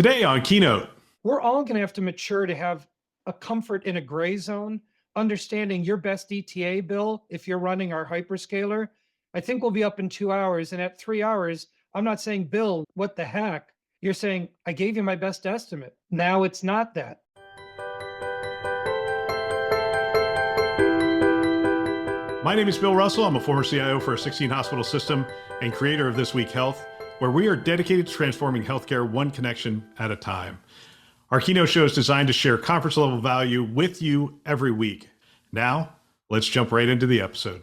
Today on Keynote. We're all going to have to mature to have a comfort in a gray zone, understanding your best ETA bill. If you're running our hyperscaler, I think we'll be up in 2 hours. And at 3 hours, I'm not saying, Bill, what the heck? You're saying, I gave you my best estimate. Now it's not that. My name is Bill Russell. I'm a former CIO for a 16-hospital system and creator of This Week Health, where we are dedicated to transforming healthcare one connection at a time. Our Keynote show is designed to share conference-level value with you every week. Now, let's jump right into the episode.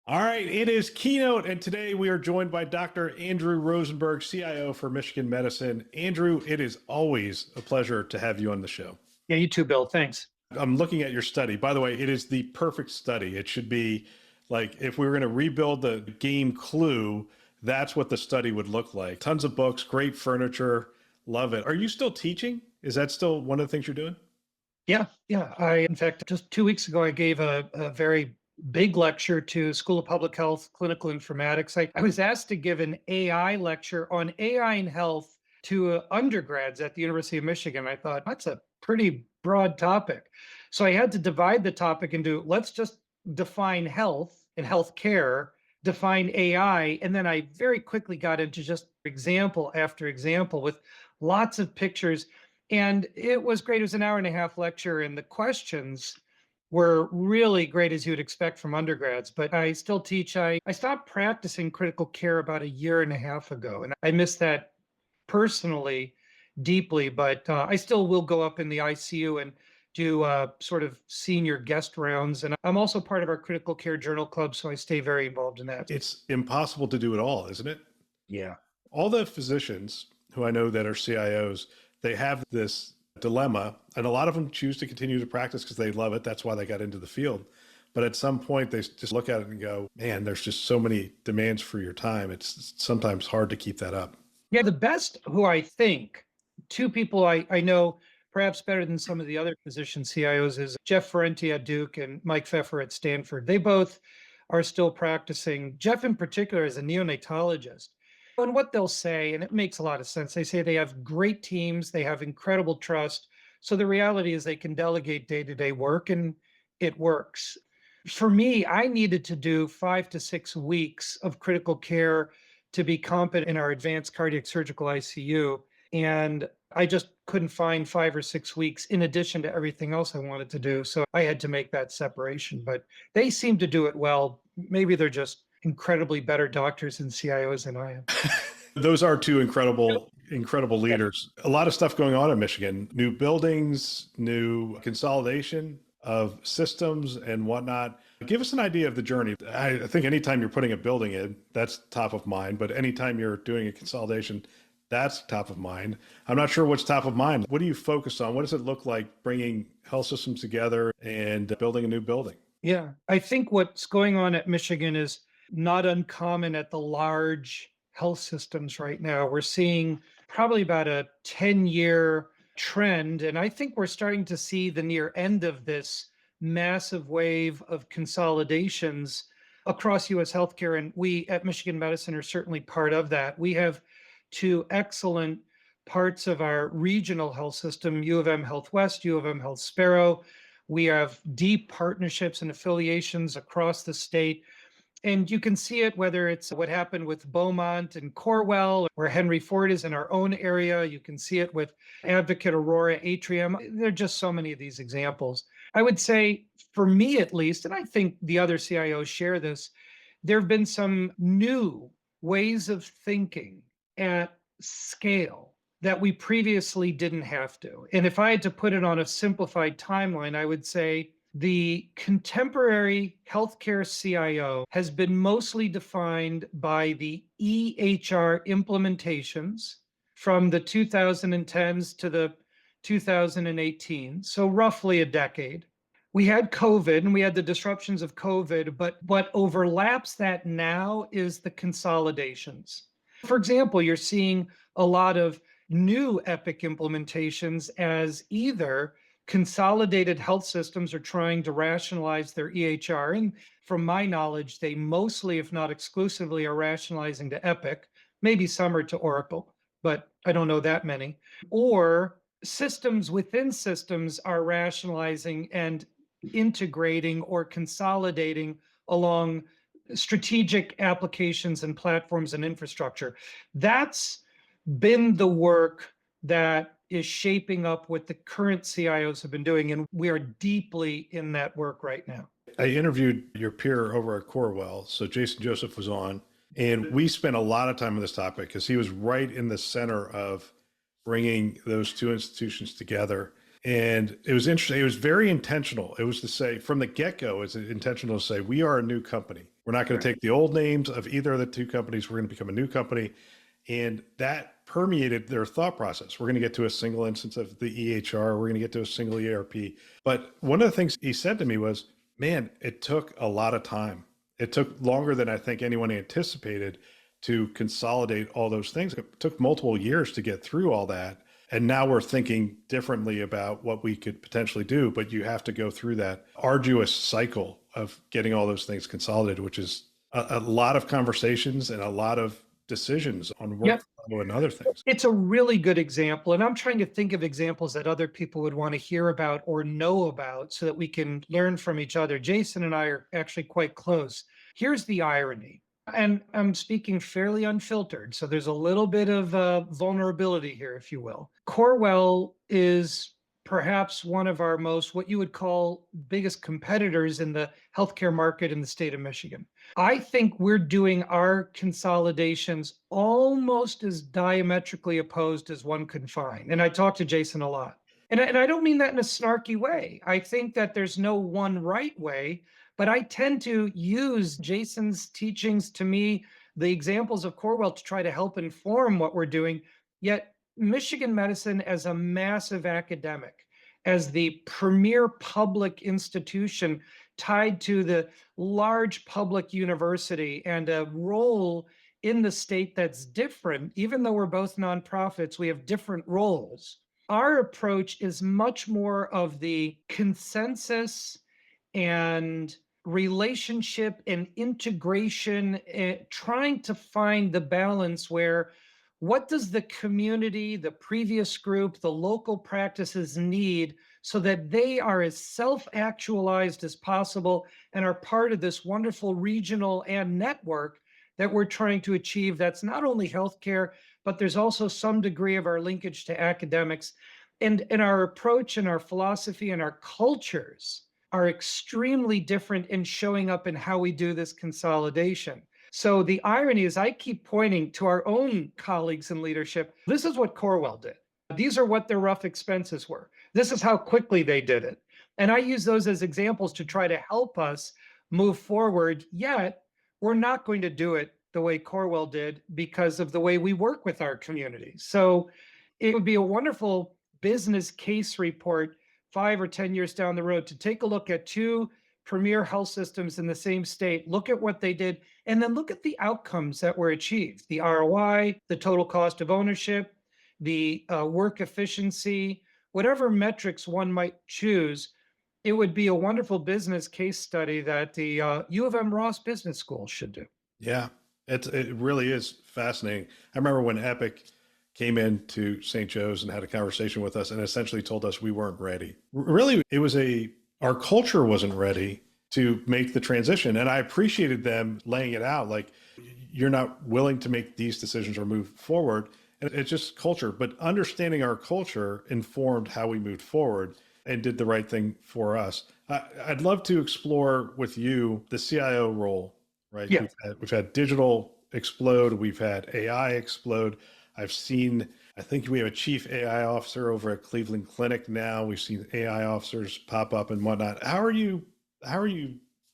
All right, it is Keynote, and today we are joined by Dr. Andrew Rosenberg, CIO for Michigan Medicine. Andrew, it is always a pleasure to have you on the show. Yeah, you too, Bill. Thanks. I'm looking at your study. By the way, it is the perfect study. It should be like if we were going to rebuild the game Clue, that's what the study would look like. Tons of books, great furniture, love it. Are you still teaching? Is that still one of the things you're doing? Yeah. In fact, just 2 weeks ago, I gave a very big lecture to School of Public Health, Clinical Informatics. I was asked to give an AI lecture on AI in health to undergrads at the University of Michigan. I thought, that's a pretty broad topic. So I had to divide the topic into, let's just define health and healthcare, define AI, and then I very quickly got into just example after example with lots of pictures. And it was great. It was an hour-and-a-half lecture, and the questions were really great, as you'd expect from undergrads. But I still teach. I stopped practicing critical care about a year and a half ago, and I miss that personally deeply. But I still will go up in the ICU and do sort of senior guest rounds. And I'm also part of our critical care journal club, so I stay very involved in that. It's impossible to do it all, isn't it? Yeah. All the physicians who I know that are CIOs, they have this dilemma, and a lot of them choose to continue to practice because they love it. That's why they got into the field. But at some point, they just look at it and go, man, there's just so many demands for your time. It's sometimes hard to keep that up. Yeah, the best who I think, two people I know perhaps better than some of the other physician CIOs is Jeff Ferrenti at Duke and Mike Pfeffer at Stanford. They both are still practicing. Jeff in particular is a neonatologist. And what they'll say, and it makes a lot of sense, they say they have great teams, they have incredible trust. So the reality is they can delegate day-to-day work, and it works. For me, I needed to do 5 to 6 weeks of critical care to be competent in our advanced cardiac surgical ICU. And I just couldn't find 5 or 6 weeks in addition to everything else I wanted to do. So I had to make that separation. But they seem to do it well. Maybe they're just incredibly better doctors and CIOs than I am. Those are two incredible leaders. A lot of stuff going on in Michigan, new buildings, new consolidation of systems and whatnot. Give us an idea of the journey. I think anytime you're putting a building in, that's top of mind, but anytime you're doing a consolidation, that's top of mind. I'm not sure what's top of mind. What do you focus on? What does it look like bringing health systems together and building a new building? Yeah, I think what's going on at Michigan is not uncommon at the large health systems right now. We're seeing probably about a 10-year trend, and I think we're starting to see the near end of this massive wave of consolidations across U.S. healthcare, and we at Michigan Medicine are certainly part of that. We have two excellent parts of our regional health system, U of M Health West, U of M Health Sparrow. We have deep partnerships and affiliations across the state. And you can see it, whether it's what happened with Beaumont and Corewell, where Henry Ford is in our own area. You can see it with Advocate Aurora Atrium. There are just so many of these examples. I would say, for me at least, and I think the other CIOs share this, there have been some new ways of thinking at scale that we previously didn't have to. And if I had to put it on a simplified timeline, I would say the contemporary healthcare CIO has been mostly defined by the EHR implementations from the 2010s to the 2018, so roughly a decade. We had COVID and we had the disruptions of COVID, but what overlaps that now is the consolidations. For example, you're seeing a lot of new Epic implementations as either consolidated health systems are trying to rationalize their EHR. And from my knowledge, they mostly, if not exclusively, are rationalizing to Epic. Maybe some are to Oracle. but I don't know that many. Or systems within systems are rationalizing and integrating or consolidating along strategic applications and platforms and infrastructure. That's been the work that is shaping up what the current CIOs have been doing. And we are deeply in that work right now. I interviewed your peer over at Corewell. So Jason Joseph was on, and we spent a lot of time on this topic because he was right in the center of bringing those two institutions together. And it was interesting. It was very intentional. It was to say from the get-go, it's intentional to say, we are a new company. We're not going to take the old names of either of the two companies. We're going to become a new company. And that permeated their thought process. We're going to get to a single instance of the EHR. We're going to get to a single ERP. But one of the things he said to me was, man, it took a lot of time. It took longer than I think anyone anticipated to consolidate all those things. It took multiple years to get through all that. And now we're thinking differently about what we could potentially do, but you have to go through that arduous cycle of getting all those things consolidated, which is a lot of conversations and a lot of decisions on Yep. workflow and other things. It's a really good example. And I'm trying to think of examples that other people would want to hear about or know about so that we can learn from each other. Jason and I are actually quite close. Here's the irony. And I'm speaking fairly unfiltered. So there's a little bit of vulnerability here, if you will. Corewell is perhaps one of our most, what you would call, biggest competitors in the healthcare market in the state of Michigan. I think we're doing our consolidations almost as diametrically opposed as one can find. And I talk to Jason a lot. And I don't mean that in a snarky way. I think that there's no one right way, but I tend to use Jason's teachings to me, the examples of Corewell, to try to help inform what we're doing. Yet Michigan Medicine, as a massive academic, as the premier public institution tied to the large public university and a role in the state that's different, even though we're both nonprofits, we have different roles. Our approach is much more of the consensus and relationship and integration, trying to find the balance where what does the community, the previous group, the local practices need so that they are as self-actualized as possible and are part of this wonderful regional and network that we're trying to achieve. That's not only healthcare, but there's also some degree of our linkage to academics. And our approach and our philosophy and our cultures are extremely different in showing up in how we do this consolidation. So the irony is I keep pointing to our own colleagues in leadership. This is what Corewell did. These are what their rough expenses were. This is how quickly they did it. And I use those as examples to try to help us move forward. Yet we're not going to do it the way Corewell did because of the way we work with our community. So it would be a wonderful business case report 5 or 10 years down the road to take a look at two premier health systems in the same state, look at what they did, and then look at the outcomes that were achieved, the ROI, the total cost of ownership, the work efficiency, whatever metrics one might choose. It would be a wonderful business case study that the U of M Ross Business School should do. Yeah, it really is fascinating. I remember when Epic came into St. Joe's and had a conversation with us and essentially told us we weren't ready. Really, it was our culture wasn't ready to make the transition. And I appreciated them laying it out. Like, you're not willing to make these decisions or move forward. And it's just culture, but understanding our culture informed how we moved forward and did the right thing for us. I'd love to explore with you the CIO role, right? Yeah. We've had digital explode. We've had AI explode. I think we have a chief AI officer over at Cleveland Clinic now. We've seen AI officers pop up and whatnot. How are you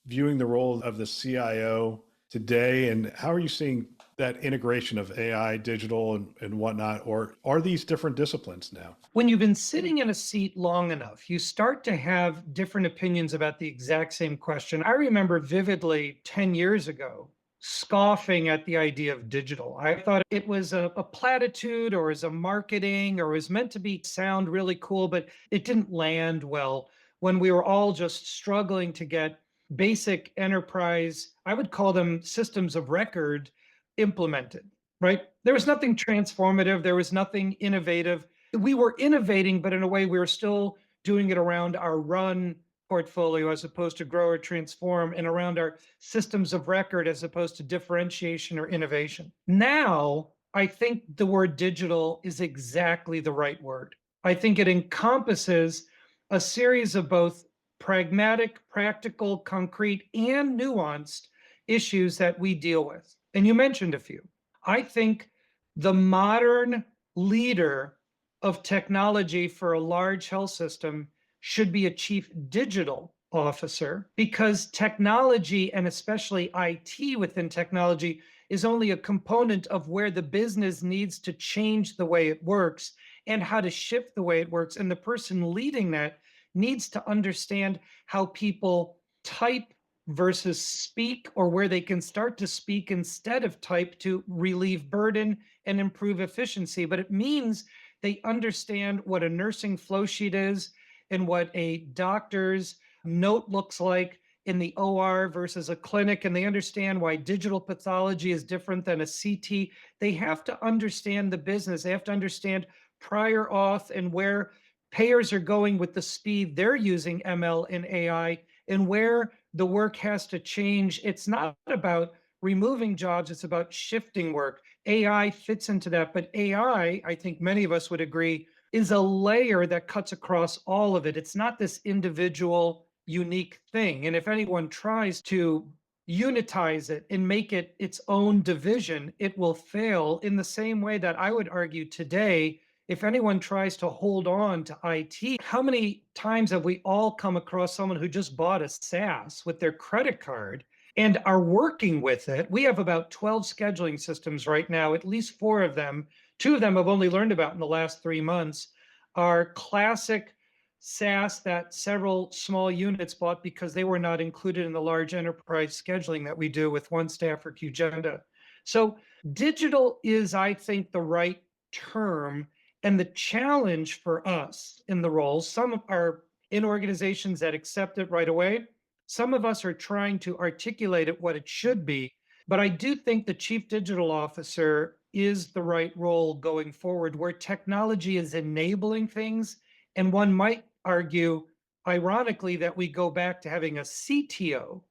viewing the role of the CIO today? And how are you seeing that integration of AI, digital and whatnot? Or are these different disciplines now? When you've been sitting in a seat long enough, you start to have different opinions about the exact same question. I remember vividly 10 years ago, scoffing at the idea of digital. I thought it was a platitude or as a marketing or was meant to be sound really cool, but it didn't land well when we were all just struggling to get basic enterprise, I would call them systems of record, implemented. right? There was nothing transformative. There was nothing innovative. We were innovating, but in a way, we were still doing it around our run portfolio as opposed to grow or transform, and around our systems of record as opposed to differentiation or innovation. Now, I think the word digital is exactly the right word. I think it encompasses a series of both pragmatic, practical, concrete, and nuanced issues that we deal with. And you mentioned a few. I think the modern leader of technology for a large health system should be a chief digital officer, because technology, and especially IT within technology, is only a component of where the business needs to change the way it works and how to shift the way it works. And the person leading that needs to understand how people type versus speak, or where they can start to speak instead of type to relieve burden and improve efficiency. But it means they understand what a nursing flow sheet is and what a doctor's note looks like in the OR versus a clinic, and they understand why digital pathology is different than a CT. They have to understand the business. They have to understand prior auth and where payers are going with the speed they're using ML and AI, and where the work has to change. It's not about removing jobs, it's about shifting work. AI fits into that, but AI, I think many of us would agree, is a layer that cuts across all of it. It's not this individual, unique thing. And if anyone tries to unitize it and make it its own division, it will fail, in the same way that I would argue today, if anyone tries to hold on to IT, how many times have we all come across someone who just bought a SaaS with their credit card and are working with it? We have about 12 scheduling systems right now, at least 4 of them. 2 of them I've only learned about in the last 3 months, are classic SaaS that several small units bought because they were not included in the large enterprise scheduling that we do with One Staff or Qgenda. So digital is, I think, the right term. And the challenge for us in the roles, some are in organizations that accept it right away. Some of us are trying to articulate it what it should be. But I do think the chief digital officer is the right role going forward, where technology is enabling things. And one might argue, ironically, that we go back to having a CTO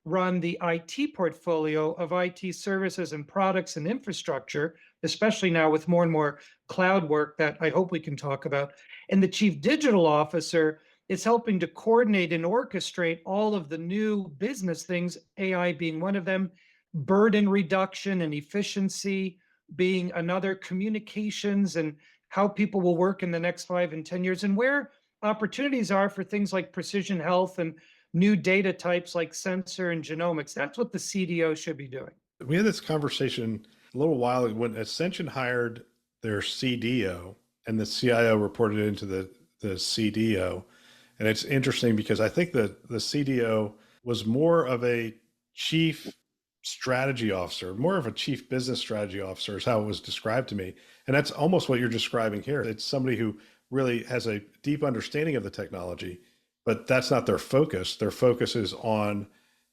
run the IT portfolio of IT services and products and infrastructure, especially now with more and more cloud work that I hope we can talk about. And the chief digital officer is helping to coordinate and orchestrate all of the new business things, AI being one of them, burden reduction and efficiency being another, communications and how people will work in the next 5 and 10 years, and where opportunities are for things like precision health and new data types like sensor and genomics. That's what the CDO should be doing. We had this conversation a little while ago when Ascension hired their CDO and the CIO reported into the CDO. And it's interesting because I think that the CDO was more of a chief strategy officer, more of a chief business strategy officer is how it was described to me. And that's almost what you're describing here. It's somebody who really has a deep understanding of the technology, but that's not their focus. Their focus is on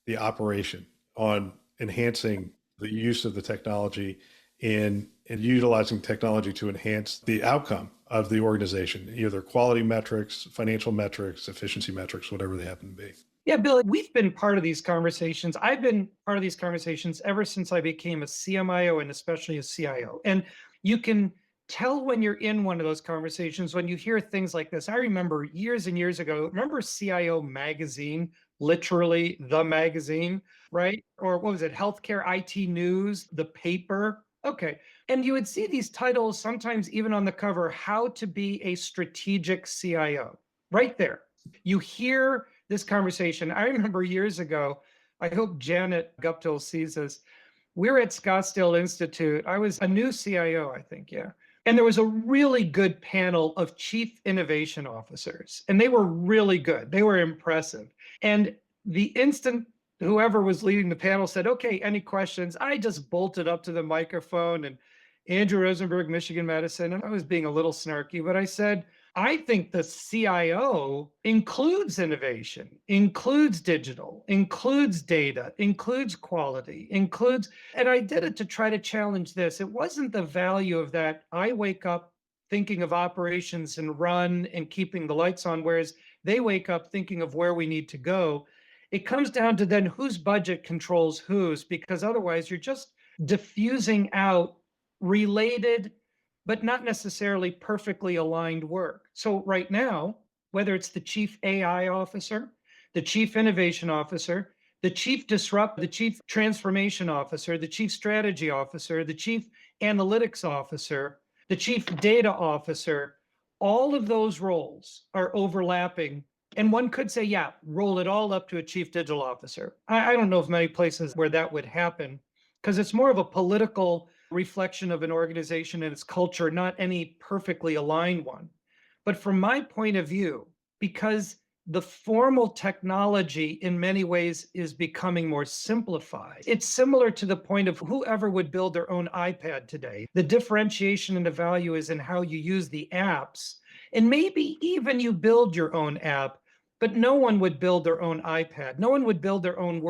the operation, on enhancing the use of the technology and utilizing technology to enhance the outcome of the organization, either quality metrics, financial metrics, efficiency metrics, whatever they happen to be. Yeah, Bill, we've been part of these conversations. I've been part of these conversations ever since I became a CMIO and especially a CIO. And you can tell when you're in one of those conversations when you hear things like this. I remember years and years ago, remember CIO magazine, literally the magazine, right? Or what was it? Healthcare IT News, the paper. Okay. And you would see these titles sometimes even on the cover, how to be a strategic CIO, right there. You hear this conversation. I remember years ago, I hope Janet Guptill sees this. We were at Scottsdale Institute. I was a new CIO, I think, yeah. And there was a really good panel of chief innovation officers, and they were really good. They were impressive. And the instant whoever was leading the panel said, okay, any questions? I just bolted up to the microphone and Andrew Rosenberg, Michigan Medicine, and I was being a little snarky, but I said, I think the CIO includes innovation, includes digital, includes data, includes quality, includes, and I did it to try to challenge this. It wasn't the value of that. I wake up thinking of operations and run and keeping the lights on, whereas they wake up thinking of where we need to go. It comes down to then whose budget controls whose, because otherwise you're just diffusing out related, but not necessarily perfectly aligned work. So right now, whether it's the chief AI officer, the chief innovation officer, the chief transformation officer, the chief strategy officer, the chief analytics officer, the chief data officer, all of those roles are overlapping. And one could say, yeah, roll it all up to a chief digital officer. I don't know of many places where that would happen because it's more of a political reflection of an organization and its culture, not any perfectly aligned one. But from my point of view, because the formal technology in many ways is becoming more simplified. It's similar to the point of whoever would build their own iPad today. The differentiation and the value is in how you use the apps. And maybe even you build your own app, but no one would build their own iPad. No one would build their own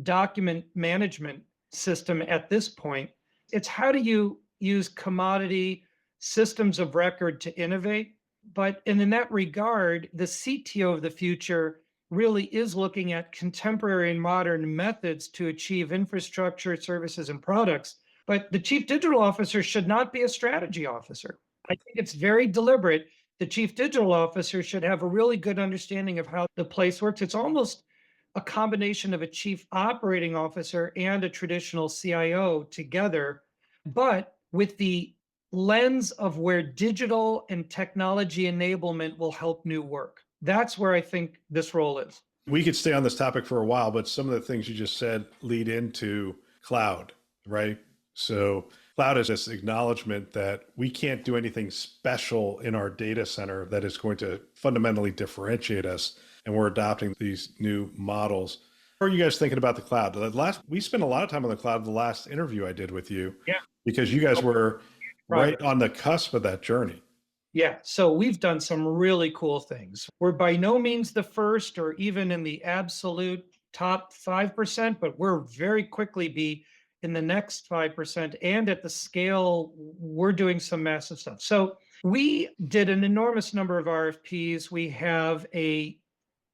document management system at this point. It's how do you use commodity systems of record to innovate? But in that regard, the CTO of the future really is looking at contemporary and modern methods to achieve infrastructure, services, and products. But the chief digital officer should not be a strategy officer. I think it's very deliberate. The chief digital officer should have a really good understanding of how the place works. It's almost a combination of a chief operating officer and a traditional CIO together, but with the lens of where digital and technology enablement will help new work. That's where I think this role is. We could stay on this topic for a while, but some of the things you just said lead into cloud, right? So cloud is this acknowledgement that we can't do anything special in our data center that is going to fundamentally differentiate us. And we're adopting these new models. How are you guys thinking about the cloud? We spent a lot of time on the cloud the last interview I did with you. Yeah. Because you guys were right on the cusp of that journey. Yeah, so we've done some really cool things. We're by no means the first or even in the absolute top 5%, but we're very quickly be in the next 5%. And at the scale, we're doing some massive stuff. So we did an enormous number of RFPs. We have a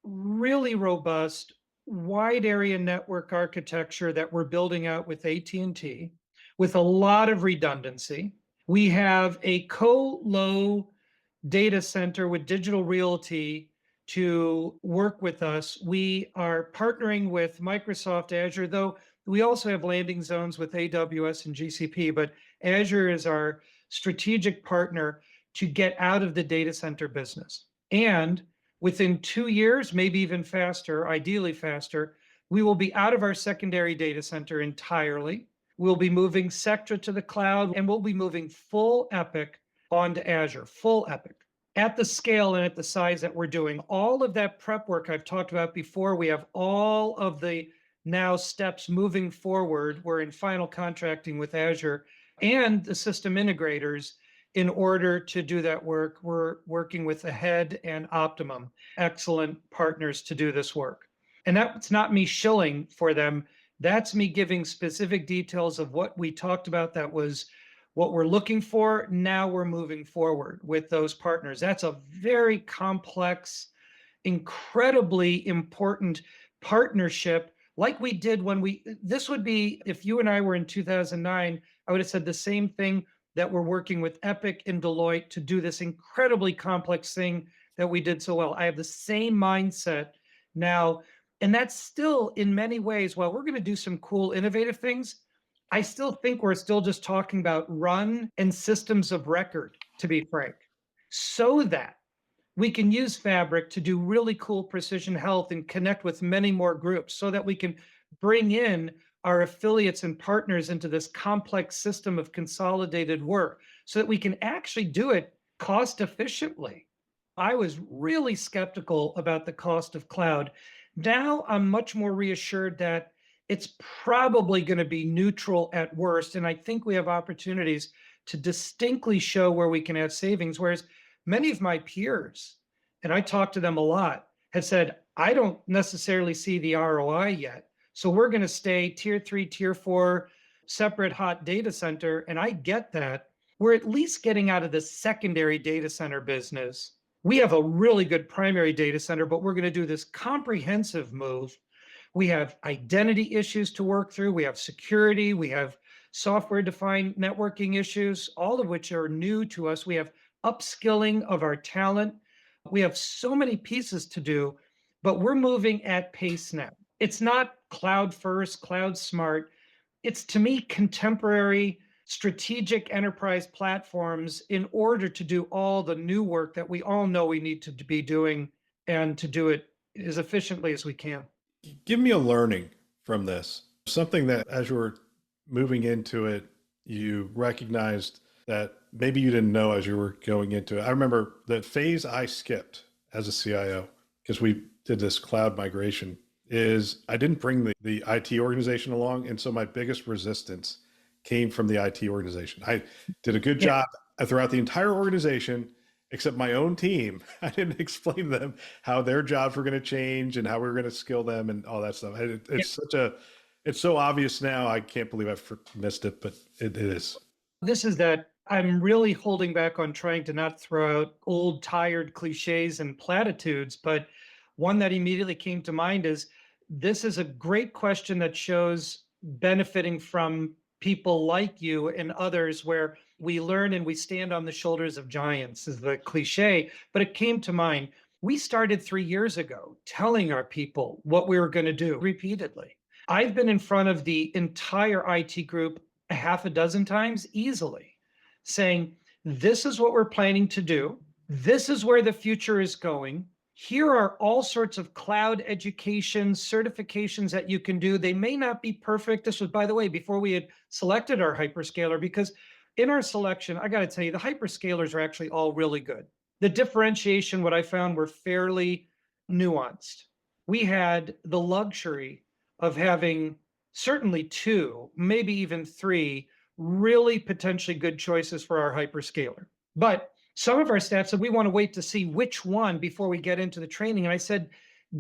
really robust wide area network architecture that we're building out with AT&T with a lot of redundancy. We have a co-lo data center with Digital Realty to work with us. We are partnering with Microsoft Azure, though we also have landing zones with AWS and GCP, but Azure is our strategic partner to get out of the data center business. And within 2 years, maybe even faster, ideally faster, we will be out of our secondary data center entirely. We'll be moving Sectra to the cloud, and we'll be moving full Epic onto Azure, full Epic, at the scale and at the size that we're doing. All of that prep work I've talked about before, we have all of the now steps moving forward. We're in final contracting with Azure and the system integrators in order to do that work. We're working with Ahead and Optimum, excellent partners to do this work. And that's not me shilling for them. That's me giving specific details of what we talked about. That was what we're looking for. Now we're moving forward with those partners. That's a very complex, incredibly important partnership like we did this would be, if you and I were in 2009, I would have said the same thing, that we're working with Epic and Deloitte to do this incredibly complex thing that we did so well. I have the same mindset now. And that's still, in many ways, while we're going to do some cool, innovative things, I still think we're still just talking about run and systems of record, to be frank, so that we can use Fabric to do really cool precision health and connect with many more groups so that we can bring in our affiliates and partners into this complex system of consolidated work so that we can actually do it cost efficiently. I was really skeptical about the cost of cloud. Now I'm much more reassured that it's probably going to be neutral at worst. And I think we have opportunities to distinctly show where we can add savings. Whereas many of my peers, and I talk to them a lot, have said, I don't necessarily see the ROI yet. So we're going to stay tier 3, tier 4, separate hot data center. And I get that. We're at least getting out of the secondary data center business. We have a really good primary data center, but we're going to do this comprehensive move. We have identity issues to work through. We have security. We have software defined networking issues, all of which are new to us. We have upskilling of our talent. We have so many pieces to do, but we're moving at pace now. It's not cloud first, cloud smart. It's, to me, contemporary strategic enterprise platforms in order to do all the new work that we all know we need to be doing, and to do it as efficiently as we can. Give me a learning from this. Something that as you were moving into it, you recognized that maybe you didn't know as you were going into it. I remember the phase I skipped as a CIO, because we did this cloud migration, is I didn't bring the IT organization along. And so my biggest resistance came from the IT organization. I did a good job throughout the entire organization, except my own team. I didn't explain to them how their jobs were going to change and how we were going to skill them and all that stuff. It's so obvious now. I can't believe I've missed it, but it is. This is that I'm really holding back on trying to not throw out old, tired cliches and platitudes, but one that immediately came to mind is, this is a great question that shows benefiting from people like you and others, where we learn and we stand on the shoulders of giants, is the cliche, but it came to mind. We started 3 years ago telling our people what we were going to do repeatedly. I've been in front of the entire IT group a half a dozen times easily, saying, this is what we're planning to do. This is where the future is going. Here are all sorts of cloud education certifications that you can do. They may not be perfect. This was, by the way, before we had selected our hyperscaler, because in our selection, I got to tell you, the hyperscalers are actually all really good. The differentiation, what I found, were fairly nuanced. We had the luxury of having certainly 2, maybe even 3 really potentially good choices for our hyperscaler. But some of our staff said, we want to wait to see which one before we get into the training. And I said,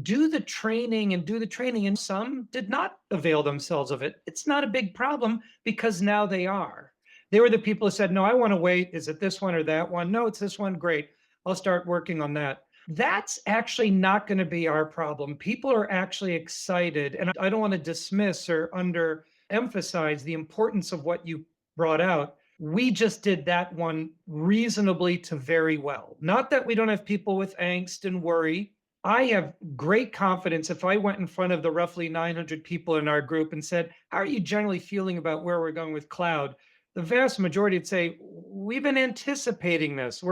do the training. And some did not avail themselves of it. It's not a big problem, because now they are. They were the people who said, no, I want to wait. Is it this one or that one? No, it's this one. Great. I'll start working on that. That's actually not going to be our problem. People are actually excited. And I don't want to dismiss or underemphasize the importance of what you brought out. We just did that one reasonably to very well. Not that we don't have people with angst and worry. I have great confidence if I went in front of the roughly 900 people in our group and said, how are you generally feeling about where we're going with cloud? The vast majority would say, we've been anticipating this.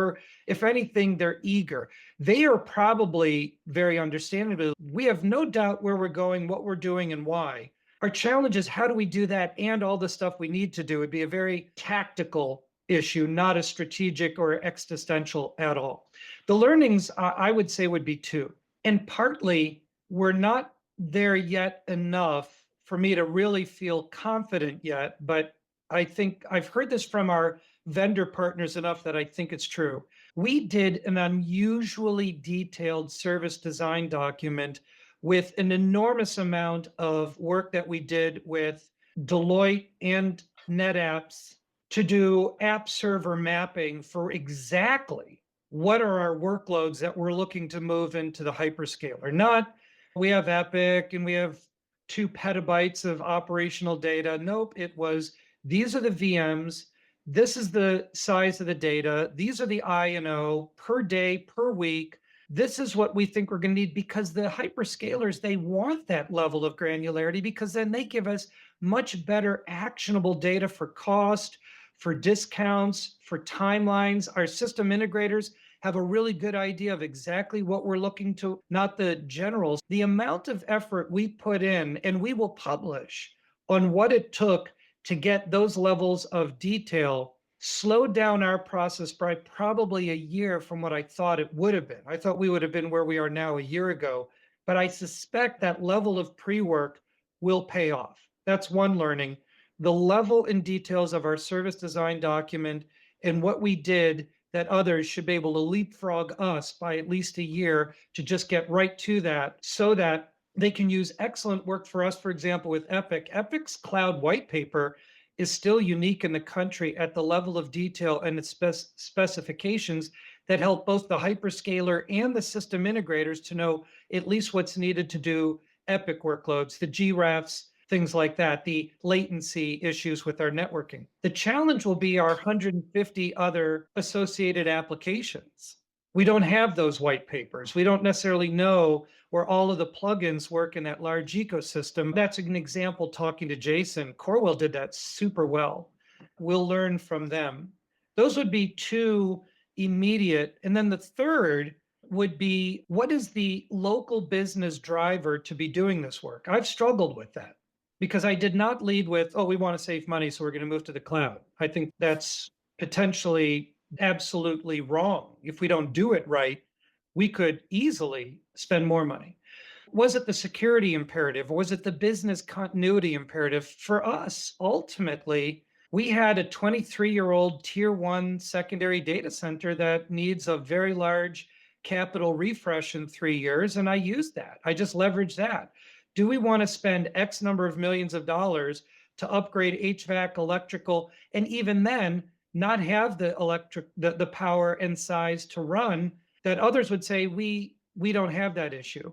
If anything, they're eager. They are probably very understandable. We have no doubt where we're going, what we're doing, and why. Our challenge is, how do we do that and all the stuff we need to do? Would be a very tactical issue, not a strategic or existential at all. The learnings, I would say, would be 2. And partly, we're not there yet enough for me to really feel confident yet, but I think I've heard this from our vendor partners enough that I think it's true. We did an unusually detailed service design document with an enormous amount of work that we did with Deloitte and NetApps to do app server mapping for exactly what are our workloads that we're looking to move into the hyperscaler. Not, we have Epic and we have 2 petabytes of operational data. Nope, it was, these are the VMs. This is the size of the data. These are the I&O per day, per week. This is what we think we're going to need, because the hyperscalers, they want that level of granularity, because then they give us much better actionable data for cost, for discounts, for timelines. Our system integrators have a really good idea of exactly what we're looking to, not the generals. The amount of effort we put in, and we will publish on what it took to get those levels of detail, slowed down our process by probably a year from what I thought it would have been. I thought we would have been where we are now a year ago, but I suspect that level of pre-work will pay off. That's one learning. the level and details of our service design document and what we did that others should be able to leapfrog us by at least a year to just get right to that so that they can use excellent work for us. For example, with Epic, Epic's cloud white paper is still unique in the country at the level of detail and its specifications that help both the hyperscaler and the system integrators to know at least what's needed to do Epic workloads, the GRAFs, things like that, the latency issues with our networking. The challenge will be our 150 other associated applications. We don't have those white papers. We don't necessarily know where all of the plugins work in that large ecosystem. That's an example talking to Jason. Corwell did that super well. We'll learn from them. Those would be two immediate. And then the third would be, what is the local business driver to be doing this work? I've struggled with that because I did not lead with, oh, we want to save money, so we're going to move to the cloud. I think that's potentially absolutely wrong. If we don't do it right, we could easily spend more money. Was it the security imperative or was it the business continuity imperative? For us, ultimately, we had a 23-year-old tier one secondary data center that needs a very large capital refresh in 3 years, and I used that. I just leveraged that. Do we want to spend X number of millions of dollars to upgrade HVAC, electrical, and even then not have the power and size to run that others would say we don't have that issue?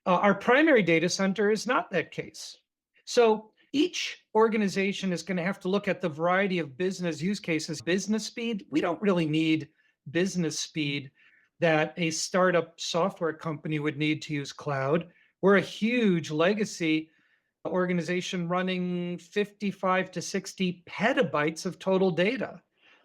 Our primary data center is not that case. So each organization is going to have to look at the variety of business use cases. Business speed, we don't really need business speed that a startup software company would need to use cloud. We're a huge legacy organization running 55 to 60 petabytes of total data.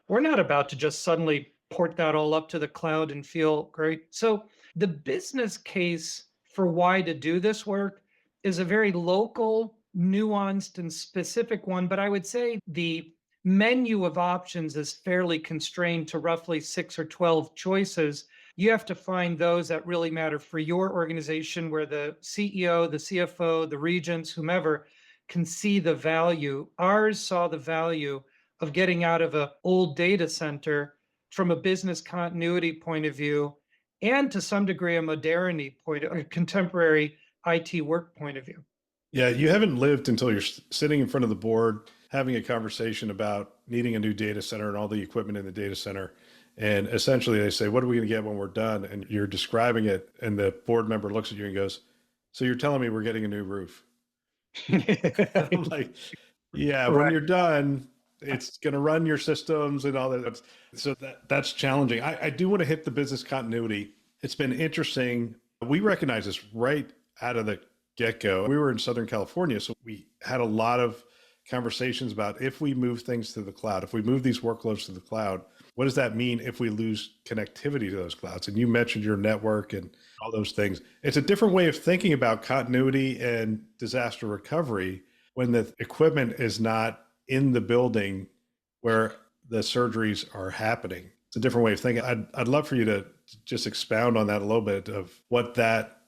We're not about to just suddenly port that all up to the cloud and feel great. So the business case for why to do this work is a very local, nuanced, and specific one. But I would say the menu of options is fairly constrained to roughly 6 or 12 choices. You have to find those that really matter for your organization, where the CEO, the CFO, the regents, whomever can see the value. Ours saw the value of getting out of an old data center from a business continuity point of view, and to some degree a modernity point, a contemporary IT work point of view. Yeah, you haven't lived until you're sitting in front of the board, having a conversation about needing a new data center and all the equipment in the data center. And essentially they say, what are we going to get when we're done? And you're describing it, and the board member looks at you and goes, so you're telling me we're getting a new roof? I'm like, yeah, when you're done, it's going to run your systems and all that. So that's challenging. I do want to hit the business continuity. It's been interesting. We recognize this right out of the get-go. We were in Southern California, so we had a lot of conversations about, if we move things to the cloud, if we move these workloads to the cloud, what does that mean if we lose connectivity to those clouds? And you mentioned your network and all those things. It's a different way of thinking about continuity and disaster recovery when the equipment is not in the building where the surgeries are happening. It's a different way of thinking. I'd love for you to just expound on that a little bit, of what that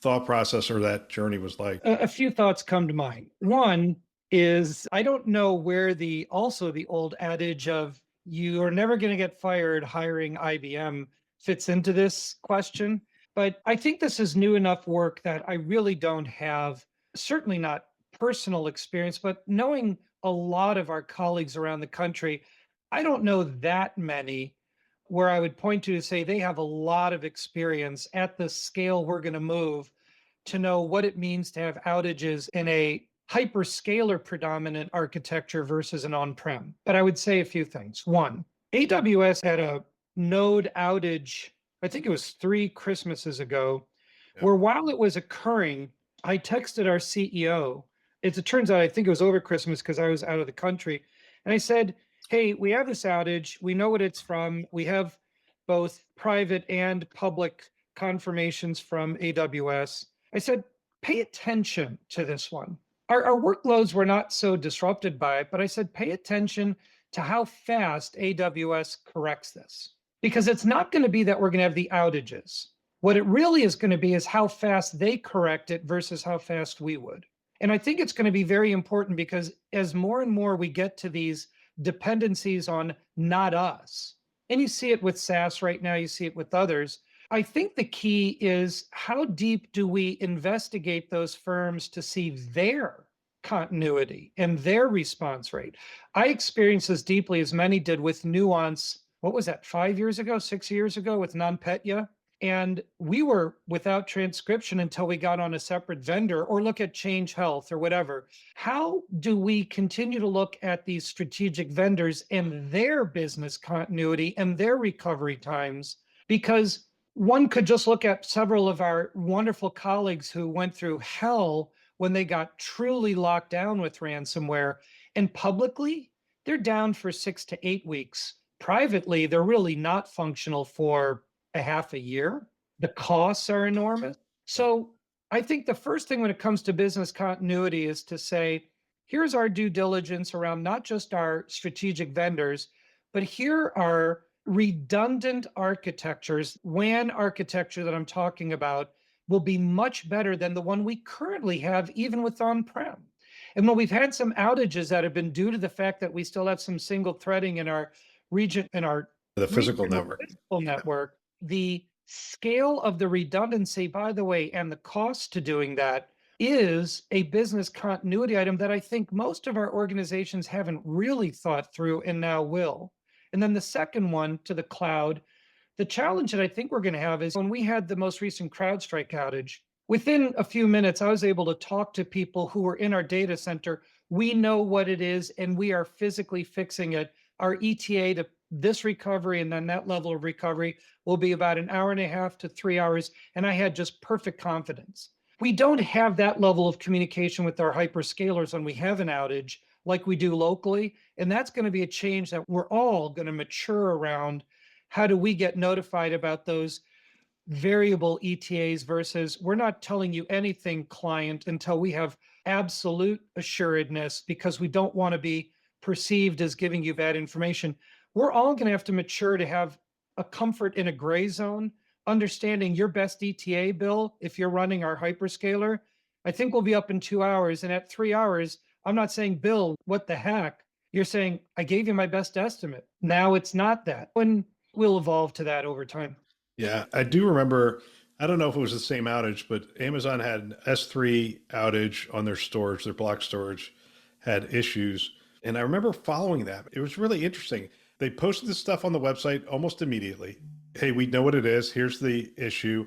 thought process or that journey was like. A few thoughts come to mind. One is, I don't know where the old adage of you are never going to get fired hiring IBM fits into this question. But I think this is new enough work that I really don't have, certainly not personal experience, but knowing a lot of our colleagues around the country, I don't know that many where I would point to say they have a lot of experience at the scale we're going to move to know what it means to have outages in a hyperscaler predominant architecture versus an on-prem. But I would say a few things. One, AWS had a node outage, I think it was 3 Christmases ago, where while it was occurring, I texted our CEO. It turns out, I think it was over Christmas because I was out of the country. And I said, hey, we have this outage. We know what it's from. We have both private and public confirmations from AWS. I said, pay attention to this one. Our workloads were not so disrupted by it, but I said, pay attention to how fast AWS corrects this. Because it's not going to be that we're going to have the outages. What it really is going to be is how fast they correct it versus how fast we would. And I think it's going to be very important because as more and more we get to these dependencies on not us, and you see it with SaaS right now, you see it with others. I think the key is how deep do we investigate those firms to see their continuity and their response rate? I experienced as deeply as many did with Nuance. What was that, 5 years ago, 6 years ago with NotPetya? And we were without transcription until we got on a separate vendor, or look at Change Health or whatever. How do we continue to look at these strategic vendors and their business continuity and their recovery times? Because one could just look at several of our wonderful colleagues who went through hell when they got truly locked down with ransomware. And publicly, they're down for 6 to 8 weeks. Privately, they're really not functional for a half a year. The costs are enormous. So I think the first thing when it comes to business continuity is to say, here's our due diligence around not just our strategic vendors, but here are redundant architectures. WAN architecture that I'm talking about will be much better than the one we currently have, even with on-prem. And when we've had some outages that have been due to the fact that we still have some single threading in our region, in our The physical network. physical network, the scale of the redundancy, by the way, and the cost to doing that is a business continuity item that I think most of our organizations haven't really thought through and now will. And then the second one, to the cloud, the challenge that I think we're going to have is when we had the most recent CrowdStrike outage, within a few minutes, I was able to talk to people who were in our data center. We know what it is, and we are physically fixing it. Our ETA to this recovery and then that level of recovery will be about an hour and a half to 3 hours. And I had just perfect confidence. We don't have that level of communication with our hyperscalers when we have an outage like we do locally. And that's going to be a change that we're all going to mature around. How do we get notified about those variable ETAs versus we're not telling you anything, client, until we have absolute assuredness, because we don't want to be perceived as giving you bad information. We're all going to have to mature to have a comfort in a gray zone, understanding your best ETA, Bill, if you're running our hyperscaler. I think we'll be up in 2 hours. And at 3 hours, I'm not saying, Bill, what the heck? You're saying, I gave you my best estimate. Now it's not that. And we'll evolve to that over time. Yeah, I do remember, I don't know if it was the same outage, but Amazon had an S3 outage on their storage, their block storage had issues. And I remember following that. It was really interesting. They posted this stuff on the website almost immediately. Hey, we know what it is. Here's the issue.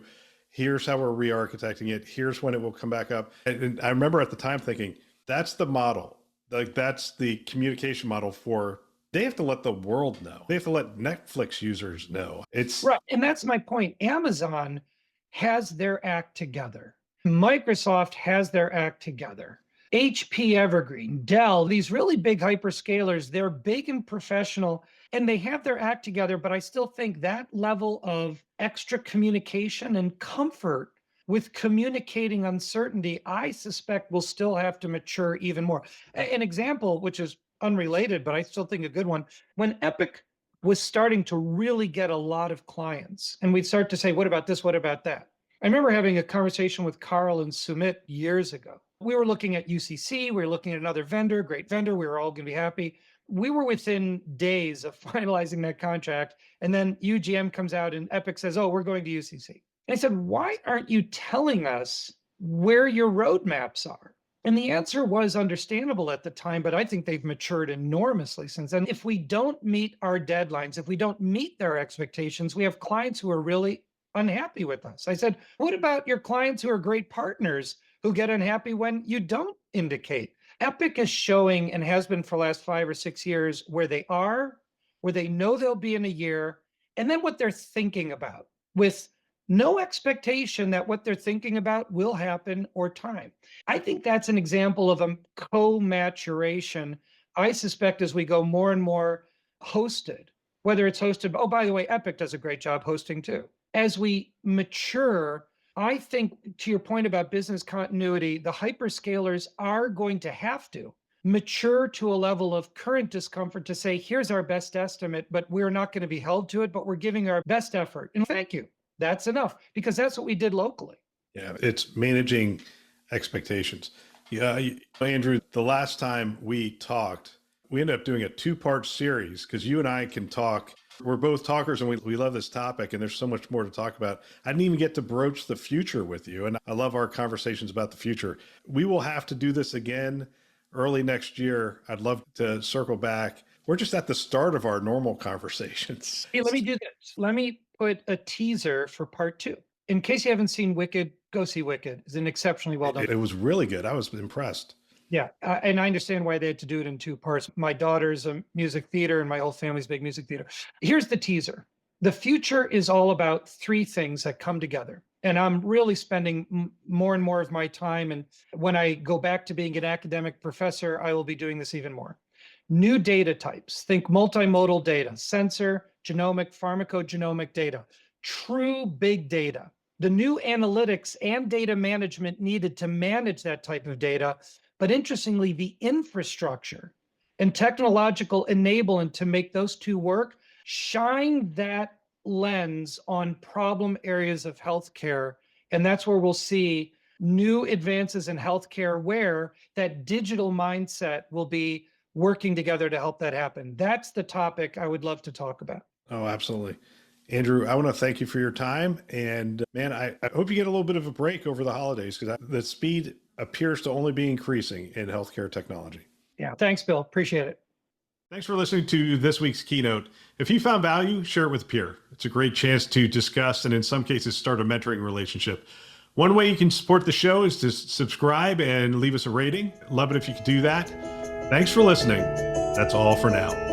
Here's how we're re-architecting it. Here's when it will come back up. And I remember at the time thinking, that's the model. Like, that's the communication model for, they have to let the world know. They have to let Netflix users know. It's right. And that's my point. Amazon has their act together. Microsoft has their act together. HP Evergreen, Dell, these really big hyperscalers, they're big and professional and they have their act together. But I still think that level of extra communication and comfort with communicating uncertainty, I suspect will still have to mature even more. An example, which is unrelated, but I still think a good one, when Epic was starting to really get a lot of clients and we'd start to say, what about this? What about that? I remember having a conversation with Carl and Sumit years ago. We were looking at UCC, we were looking at another vendor, great vendor, we were all going to be happy. We were within days of finalizing that contract. And then UGM comes out and Epic says, oh, we're going to UCC. And I said, why aren't you telling us where your roadmaps are? And the answer was understandable at the time, but I think they've matured enormously since then. If we don't meet our deadlines, if we don't meet their expectations, we have clients who are really unhappy with us. I said, what about your clients who are great partners who get unhappy when you don't indicate? Epic is showing, and has been for the last 5 or 6 years, where they are, where they know they'll be in a year, and then what they're thinking about, with no expectation that what they're thinking about will happen or time. I think that's an example of a co-maturation. I suspect as we go more and more hosted, whether it's hosted, oh, by the way, Epic does a great job hosting too. As we mature, I think, to your point about business continuity, the hyperscalers are going to have to mature to a level of current discomfort to say, here's our best estimate, but we're not going to be held to it, but we're giving our best effort. And thank you. That's enough, because that's what we did locally. Yeah, it's managing expectations. Yeah, Andrew, the last time we talked, we ended up doing a two-part series because you and I can talk. We're both talkers and we love this topic, and there's so much more to talk about. I didn't even get to broach the future with you, and I love our conversations about the future. We will have to do this again early next year. I'd love to circle back. We're just at the start of our normal conversations. Hey, let me do this. Let me put a teaser for part 2. In case you haven't seen Wicked, go see Wicked. It's an exceptionally well done. It was really good. I was impressed. Yeah, and I understand why they had to do it in 2 parts. My daughter's a music theater, and my whole family's big music theater. Here's the teaser. The future is all about 3 things that come together. And I'm really spending more and more of my time. And when I go back to being an academic professor, I will be doing this even more. New data types, think multimodal data, sensor, genomic, pharmacogenomic data, true big data, the new analytics and data management needed to manage that type of data. But interestingly, the infrastructure and technological enablement to make those 2 work, shine that lens on problem areas of healthcare. And that's where we'll see new advances in healthcare, where that digital mindset will be working together to help that happen. That's the topic I would love to talk about. Oh, absolutely. Andrew, I want to thank you for your time. And man, I hope you get a little bit of a break over the holidays, because the speed appears to only be increasing in healthcare technology. Yeah. Thanks, Bill. Appreciate it. Thanks for listening to this week's keynote. If you found value, share it with a peer. It's a great chance to discuss and in some cases start a mentoring relationship. One way you can support the show is to subscribe and leave us a rating. Love it if you could do that. Thanks for listening. That's all for now.